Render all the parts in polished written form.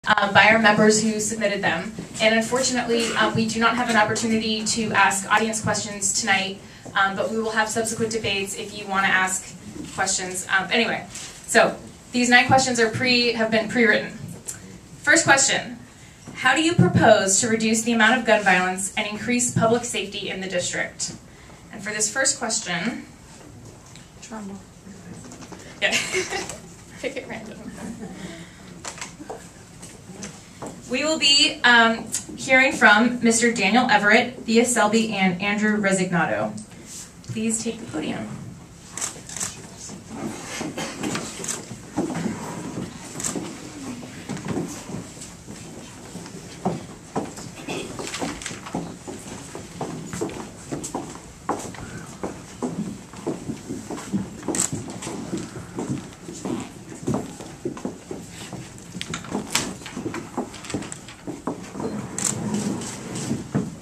by our members who submitted them. And unfortunately, we do not have an opportunity to ask audience questions tonight, but we will have subsequent debates if you want to ask questions. Anyway, so these 9 questions have been pre-written. First question: how do you propose to reduce the amount of gun violence and increase public safety in the district? And for this first question, trauma. Yeah, pick it random. We will be hearing from Mr. Daniel Everett, Thea Shelby, and Andrew Resignato. Please take the podium.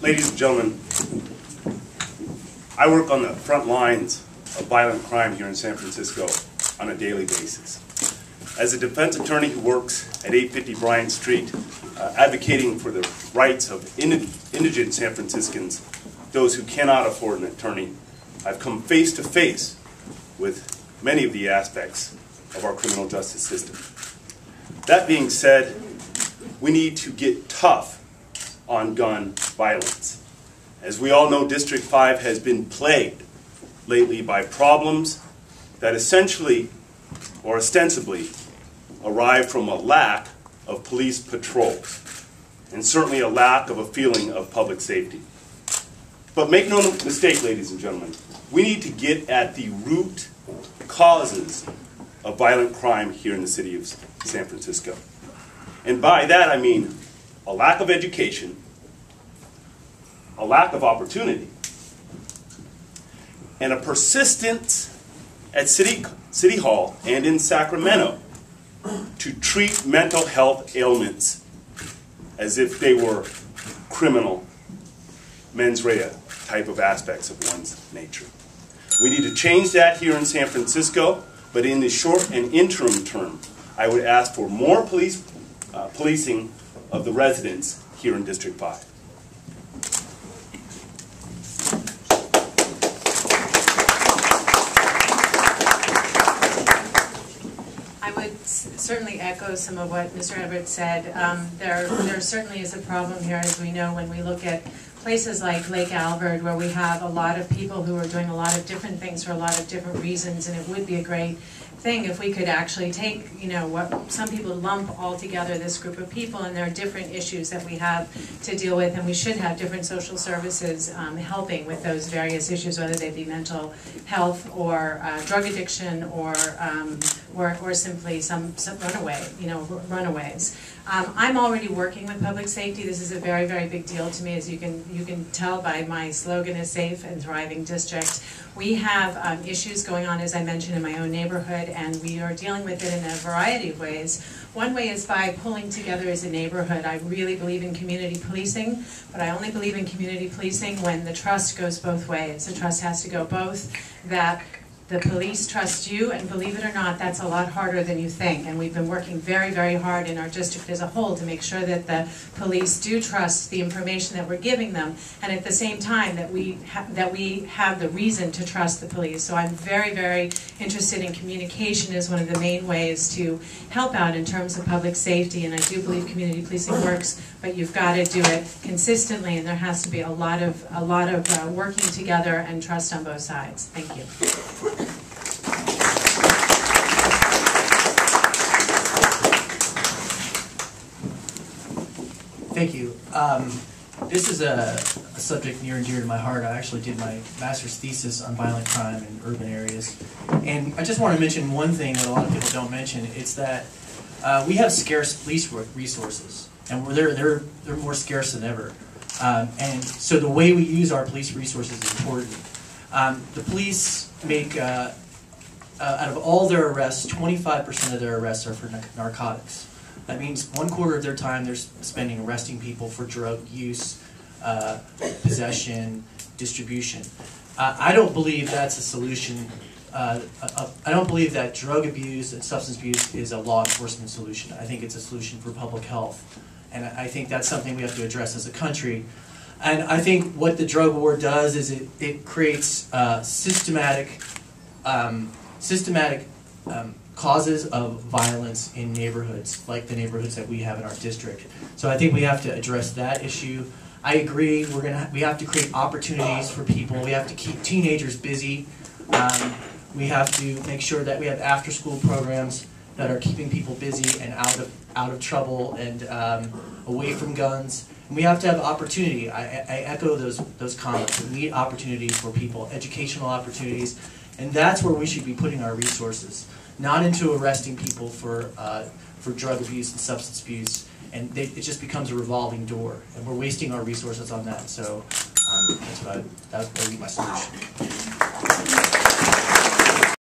Ladies and gentlemen, I work on the front lines of violent crime here in San Francisco on a daily basis. As a defense attorney who works at 850 Bryant Street, advocating for the rights of indigent San Franciscans, those who cannot afford an attorney, I've come face to face with many of the aspects of our criminal justice system. That being said, we need to get tough on gun violence. As we all know, District 5 has been plagued lately by problems that essentially, or ostensibly, arrive from a lack of police patrols, and certainly a lack of a feeling of public safety. But make no mistake, ladies and gentlemen, we need to get at the root causes of violent crime here in the city of San Francisco. And by that I mean a lack of education, a lack of opportunity, and a persistence at City Hall and in Sacramento to treat mental health ailments as if they were criminal mens rea type of aspects of one's nature. We need to change that here in San Francisco, but in the short and interim term, I would ask for more policing of the residents here in District 5. I would certainly echo some of what Mr. Everett said. There certainly is a problem here, as we know, when we look at places like Lake Albert, where we have a lot of people who are doing a lot of different things for a lot of different reasons, and it would be a great thing if we could actually take, you know, what some people lump all together, this group of people, and there are different issues that we have to deal with, and we should have different social services helping with those various issues, whether they be mental health or drug addiction or simply some runaways. I'm already working with public safety. This is a very, very big deal to me, as you can tell by my slogan, "A Safe and Thriving District." We have issues going on, as I mentioned, in my own neighborhood, and we are dealing with it in a variety of ways. One way is by pulling together as a neighborhood. I really believe in community policing, but I only believe in community policing when the trust goes both ways. The trust has to go both that the police trust you, and believe it or not, that's a lot harder than you think. And we've been working very, very hard in our district as a whole to make sure that the police do trust the information that we're giving them, and at the same time that we have the reason to trust the police. So I'm very, very interested in communication as one of the main ways to help out in terms of public safety, and I do believe community policing works, but you've got to do it consistently, and there has to be a lot of working together and trust on both sides. Thank you. Thank you. This is a subject near and dear to my heart. I actually did my master's thesis on violent crime in urban areas. And I just want to mention one thing that a lot of people don't mention. It's that we have scarce police resources, and they're more scarce than ever. And so the way we use our police resources is important. The police make, out of all their arrests, 25% of their arrests are for narcotics. That means 1/4 of their time they're spending arresting people for drug use, possession, distribution. I don't believe that's a solution I don't believe that drug abuse and substance abuse is a law enforcement solution. I think it's a solution for public health. And I think that's something we have to address as a country. And I think what the drug war does is it creates systematic causes of violence in neighborhoods, like the neighborhoods that we have in our district. So I think we have to address that issue. I agree, we have to create opportunities for people. We have to keep teenagers busy. We have to make sure that we have after-school programs that are keeping people busy and out of trouble and away from guns. And we have to have opportunity. I echo those comments. We need opportunities for people, educational opportunities, and that's where we should be putting our resources, not into arresting people for drug abuse and substance abuse. And it just becomes a revolving door, and we're wasting our resources on that. So that would be my solution.